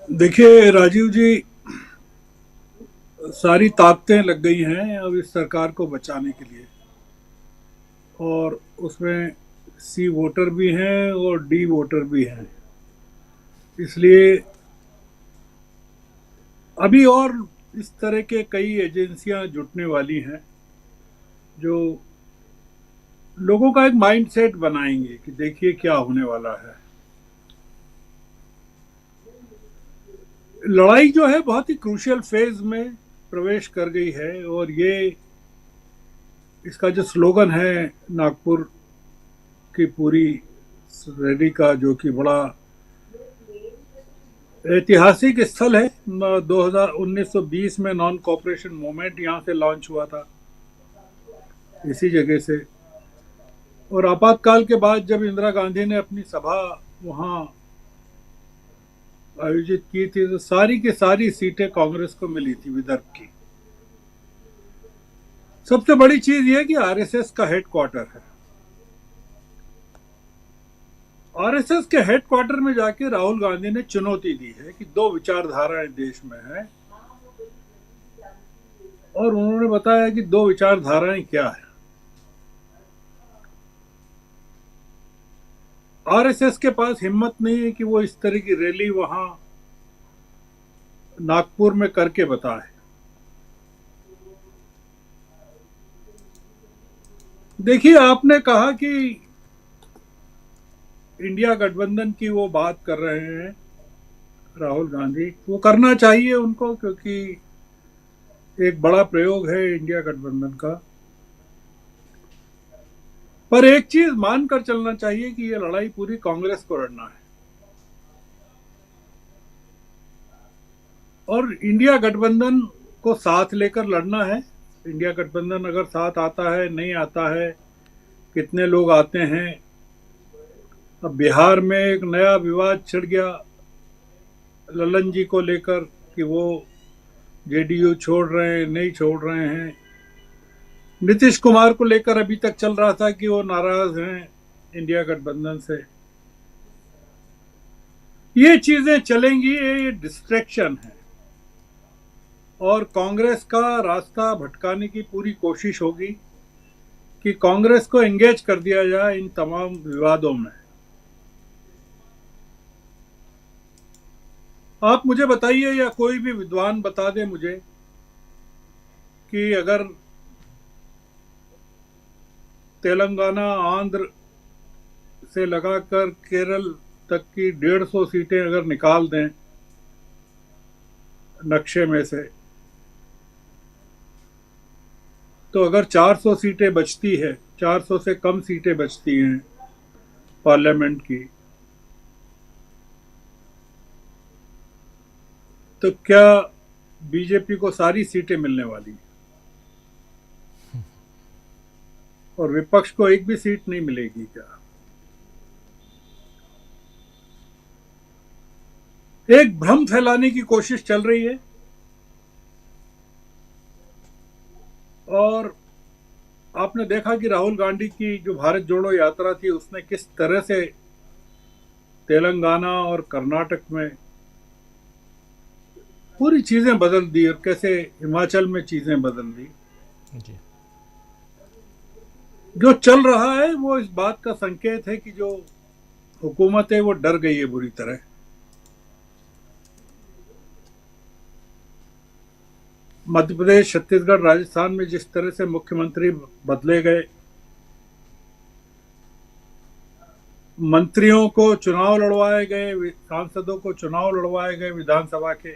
देखिए राजीव जी, सारी ताकतें लग गई हैं अब इस सरकार को बचाने के लिए। और उसमें सी वोटर भी हैं और डी वोटर भी हैं। इसलिए अभी और इस तरह के कई एजेंसियां जुटने वाली हैं जो लोगों का एक माइंडसेट बनाएंगे कि देखिए क्या होने वाला है। लड़ाई जो है बहुत ही क्रूशियल फेज में प्रवेश कर गई है। और ये इसका जो स्लोगन है नागपुर की पूरी रैली का, जो कि बड़ा ऐतिहासिक स्थल है। 1920 में नॉन कॉपरेशन मूवमेंट यहाँ से लॉन्च हुआ था, इसी जगह से। और आपातकाल के बाद जब इंदिरा गांधी ने अपनी सभा वहाँ आयोजित की थी, तो सारी की सारी सीटें कांग्रेस को मिली थी विदर्भ की। सबसे बड़ी चीज ये कि आरएसएस का हेडक्वार्टर है। आरएसएस के हेडक्वार्टर में जाके राहुल गांधी ने चुनौती दी है कि दो विचारधाराएं देश में हैं। और उन्होंने बताया कि दो विचारधाराएं क्या है। आरएसएस के पास हिम्मत नहीं है कि वो इस तरह की रैली वहां नागपुर में करके बताए। देखिए, आपने कहा कि इंडिया गठबंधन की वो बात कर रहे हैं राहुल गांधी। वो करना चाहिए उनको, क्योंकि एक बड़ा प्रयोग है इंडिया गठबंधन का। पर एक चीज मानकर चलना चाहिए कि ये लड़ाई पूरी कांग्रेस को लड़ना है। और इंडिया गठबंधन को साथ लेकर लड़ना है। इंडिया गठबंधन अगर साथ आता है, नहीं आता है, कितने लोग आते हैं। अब बिहार में एक नया विवाद छिड़ गया ललन जी को लेकर कि वो जेडीयू छोड़ रहे हैं, नहीं छोड़ रहे हैं। नीतीश कुमार को लेकर अभी तक चल रहा था कि वो नाराज हैं इंडिया गठबंधन से। ये चीजें चलेंगी, ये डिस्ट्रैक्शन है। और कांग्रेस का रास्ता भटकाने की पूरी कोशिश होगी कि कांग्रेस को एंगेज कर दिया जाए इन तमाम विवादों में। आप मुझे बताइए, या कोई भी विद्वान बता दे मुझे, कि अगर तेलंगाना, आंध्र से लगाकर केरल तक की 150 सीटें अगर निकाल दें नक्शे में से, तो अगर 400 सीटें बचती है, 400 से कम सीटें बचती हैं पार्लियामेंट की, तो क्या बीजेपी को सारी सीटें मिलने वाली हैं? और विपक्ष को एक भी सीट नहीं मिलेगी क्या? एक भ्रम फैलाने की कोशिश चल रही है। और आपने देखा कि राहुल गांधी की जो भारत जोड़ो यात्रा थी, उसने किस तरह से तेलंगाना और कर्नाटक में पूरी चीजें बदल दी, और कैसे हिमाचल में चीजें बदल दी। जी। जो चल रहा है वो इस बात का संकेत है कि जो हुकूमत है वो डर गई है बुरी तरह। मध्य प्रदेश, छत्तीसगढ़, राजस्थान में जिस तरह से मुख्यमंत्री बदले गए, मंत्रियों को चुनाव लड़वाए गए, सांसदों को चुनाव लड़वाए गए विधानसभा के।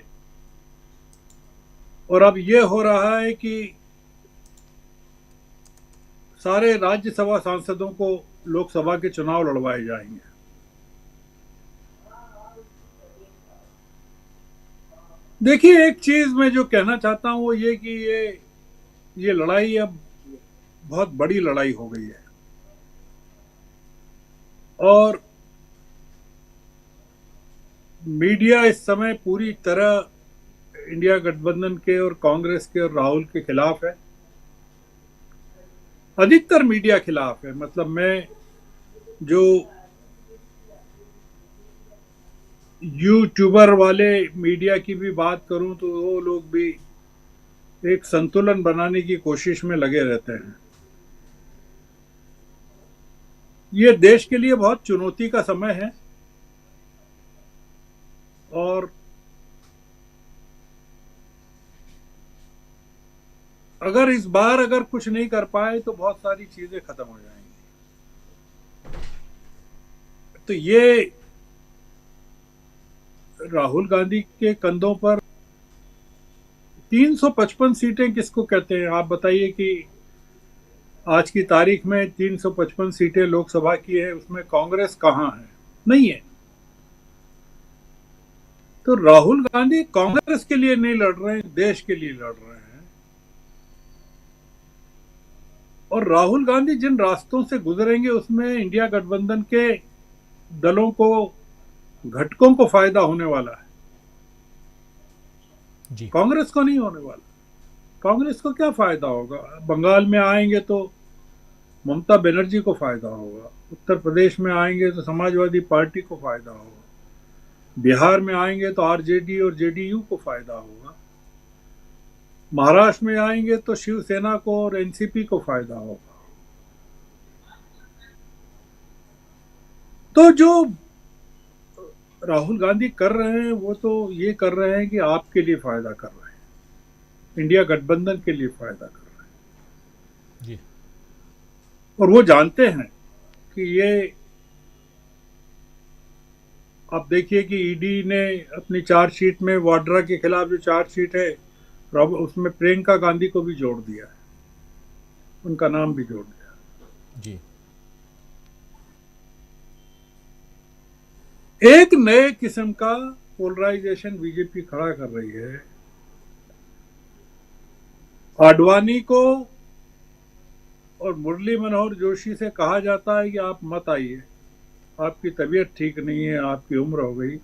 और अब ये हो रहा है कि सारे राज्यसभा सांसदों को लोकसभा के चुनाव लड़वाए जाएंगे। देखिए, एक चीज मैं जो कहना चाहता हूं वो ये कि ये लड़ाई अब बहुत बड़ी लड़ाई हो गई है। और मीडिया इस समय पूरी तरह इंडिया गठबंधन के और कांग्रेस के और राहुल के खिलाफ है। अधिकतर मीडिया खिलाफ है। मतलब मैं जो यूट्यूबर वाले मीडिया की भी बात करूं तो वो लोग भी एक संतुलन बनाने की कोशिश में लगे रहते हैं। ये देश के लिए बहुत चुनौती का समय है और अगर इस बार अगर कुछ नहीं कर पाए तो बहुत सारी चीजें खत्म हो जाएंगी। तो ये राहुल गांधी के कंधों पर 355 सीटें किसको कहते हैं? आप बताइए कि आज की तारीख में 355 सीटें लोकसभा की है, उसमें कांग्रेस कहां है? नहीं है। तो राहुल गांधी कांग्रेस के लिए नहीं लड़ रहे हैं, देश के लिए लड़ रहे हैं। और राहुल गांधी जिन रास्तों से गुजरेंगे उसमें इंडिया गठबंधन के दलों को, घटकों को फायदा होने वाला है जी। कांग्रेस को नहीं होने वाला। कांग्रेस को क्या फायदा होगा? बंगाल में आएंगे तो ममता बनर्जी को फायदा होगा, उत्तर प्रदेश में आएंगे तो समाजवादी पार्टी को फायदा होगा, बिहार में आएंगे तो आरजेडी और जेडीयू को फायदा होगा, महाराष्ट्र में आएंगे तो शिवसेना को और एनसीपी को फायदा होगा। तो जो राहुल गांधी कर रहे हैं वो तो ये कर रहे हैं कि आपके लिए फायदा कर रहे हैं, इंडिया गठबंधन के लिए फायदा कर रहे हैं जी। और वो जानते हैं कि ये, आप देखिए कि ईडी ने अपनी चार्जशीट में वाड्रा के खिलाफ जो चार्जशीट है उसमें प्रियंका गांधी को भी जोड़ दिया है, उनका नाम भी जोड़ दिया जी। एक नए किस्म का पोलराइजेशन बीजेपी खड़ा कर रही है। आडवाणी को और मुरली मनोहर जोशी से कहा जाता है कि आप मत आइए, आपकी तबीयत ठीक नहीं है, आपकी उम्र हो गई,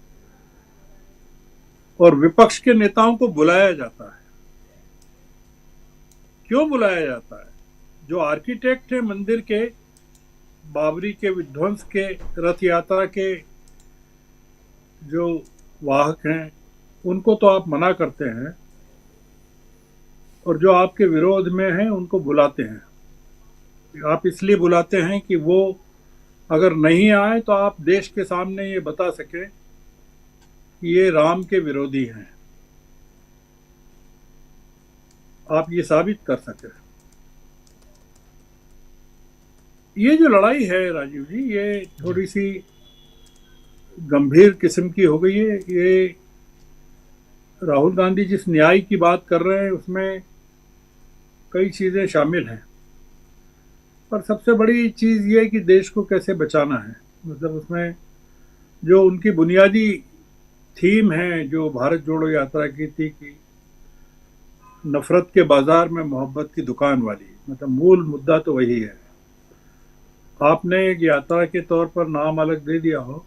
और विपक्ष के नेताओं को बुलाया जाता है। क्यों बुलाया जाता है? जो आर्किटेक्ट है मंदिर के, बाबरी के विध्वंस के, रथ यात्रा के जो वाहक हैं, उनको तो आप मना करते हैं और जो आपके विरोध में हैं उनको बुलाते हैं। आप इसलिए बुलाते हैं कि वो अगर नहीं आए तो आप देश के सामने ये बता सके कि ये राम के विरोधी हैं, आप ये साबित कर सके। ये जो लड़ाई है राजीव जी, ये थोड़ी सी गंभीर किस्म की हो गई है। ये राहुल गांधी जिस न्याय की बात कर रहे हैं उसमें कई चीजें शामिल हैं, पर सबसे बड़ी चीज ये है कि देश को कैसे बचाना है। मतलब उसमें जो उनकी बुनियादी थीम है, जो भारत जोड़ो यात्रा की थी कि नफरत के बाजार में मोहब्बत की दुकान वाली, मतलब मूल मुद्दा तो वही है। आपने एक यात्रा के तौर पर नाम अलग दे दिया हो,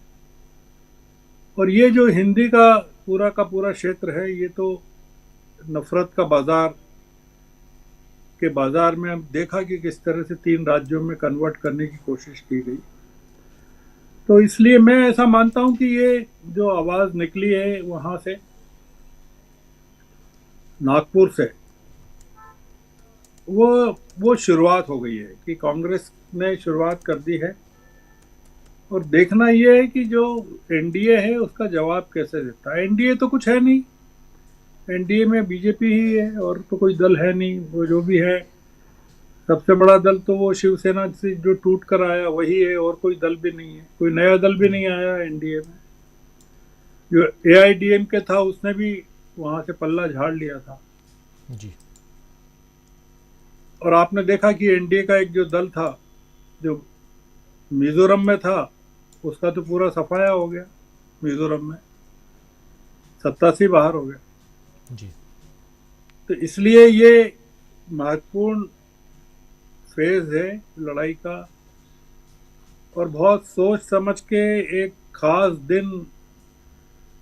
और ये जो हिंदी का पूरा क्षेत्र है, ये तो नफरत का बाजार के बाजार में हम देखा कि किस तरह से 3 राज्यों में कन्वर्ट करने की कोशिश की गई। तो इसलिए मैं ऐसा मानता हूं कि ये जो आवाज निकली है वहां से, नागपुर से, वो शुरुआत हो गई है कि कांग्रेस ने शुरुआत कर दी है। और देखना ये है कि जो एनडीए है उसका जवाब कैसे देता है। एनडीए तो कुछ है नहीं, एनडीए में बीजेपी ही है और तो कोई दल है नहीं। वो जो भी है, सबसे बड़ा दल तो वो शिवसेना से जो टूट कर आया वही है, और कोई दल भी नहीं है, कोई नया दल भी नहीं आया एनडीए में। जो एआईडीएमके था उसने भी वहां से पल्ला झाड़ लिया था जी। और आपने देखा कि एनडीए का एक जो दल था जो मिजोरम में था, उसका तो पूरा सफाया हो गया, मिजोरम में सत्ता से बाहर हो गया जी। तो इसलिए ये महत्वपूर्ण फेज है लड़ाई का, और बहुत सोच समझ के एक खास दिन,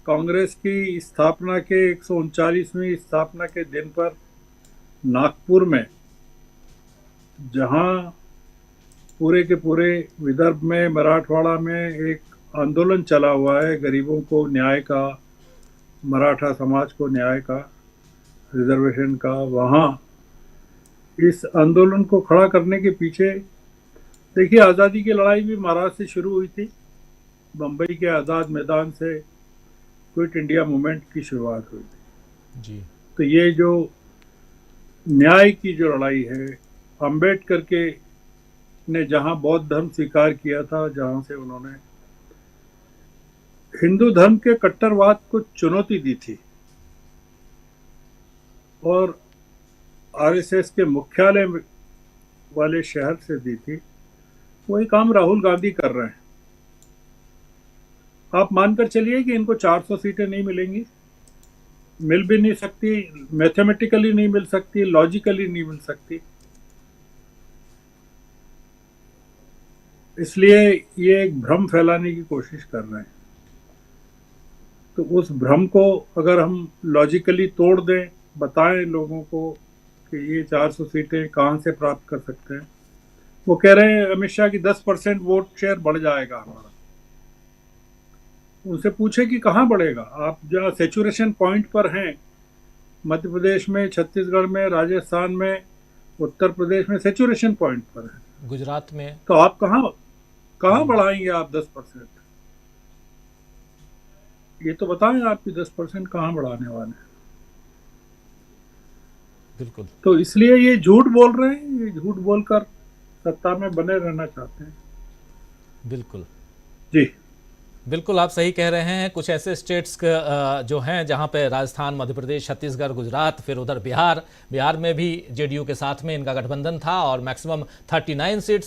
कांग्रेस की स्थापना के 139वीं स्थापना के दिन पर नागपुर में, जहां पूरे के पूरे विदर्भ में, मराठवाड़ा में एक आंदोलन चला हुआ है गरीबों को न्याय का, मराठा समाज को न्याय का, रिजर्वेशन का, वहाँ इस आंदोलन को खड़ा करने के पीछे देखिए, आज़ादी की लड़ाई भी महाराष्ट्र से शुरू हुई थी। बम्बई के आज़ाद मैदान से क्विट इंडिया मूवमेंट की शुरुआत हुई थी जी। तो ये जो न्याय की जो लड़ाई है, अंबेडकर के ने जहाँ बौद्ध धर्म स्वीकार किया था, जहाँ से उन्होंने हिंदू धर्म के कट्टरवाद को चुनौती दी थी और आरएसएस के मुख्यालय वाले शहर से दी थी, वही काम राहुल गांधी कर रहे हैं। आप मानकर चलिए कि इनको 400 सीटें नहीं मिलेंगी, मिल भी नहीं सकती, मैथमेटिकली नहीं मिल सकती, लॉजिकली नहीं मिल सकती। इसलिए ये एक भ्रम फैलाने की कोशिश कर रहे हैं। तो उस भ्रम को अगर हम लॉजिकली तोड़ दें, बताएं लोगों को कि ये 400 सीटें कहाँ से प्राप्त कर सकते हैं। वो कह रहे हैं अमित शाह की 10% वोट शेयर बढ़ जाएगा हमारा। उनसे पूछे कि कहाँ बढ़ेगा। आप जहाँ सेचुरेशन पॉइंट पर हैं, मध्य प्रदेश में, छत्तीसगढ़ में, राजस्थान में, उत्तर प्रदेश में सेचुरेशन पॉइंट पर है, गुजरात में, तो आप कहाँ बढ़ाएंगे आप 10%? ये तो बताएं आपकी 10% कहाँ बढ़ाने वाले हैं। बिल्कुल। तो इसलिए ये झूठ बोल रहे हैं, ये झूठ बोलकर सत्ता में बने रहना चाहते हैं। बिल्कुल जी बिल्कुल, आप सही कह रहे हैं। कुछ ऐसे स्टेट्स जो हैं जहां पे राजस्थान, मध्य प्रदेश, छत्तीसगढ़, गुजरात, फिर उधर बिहार में भी जेडीयू के साथ में इनका गठबंधन था और मैक्सिमम 39 सीट्स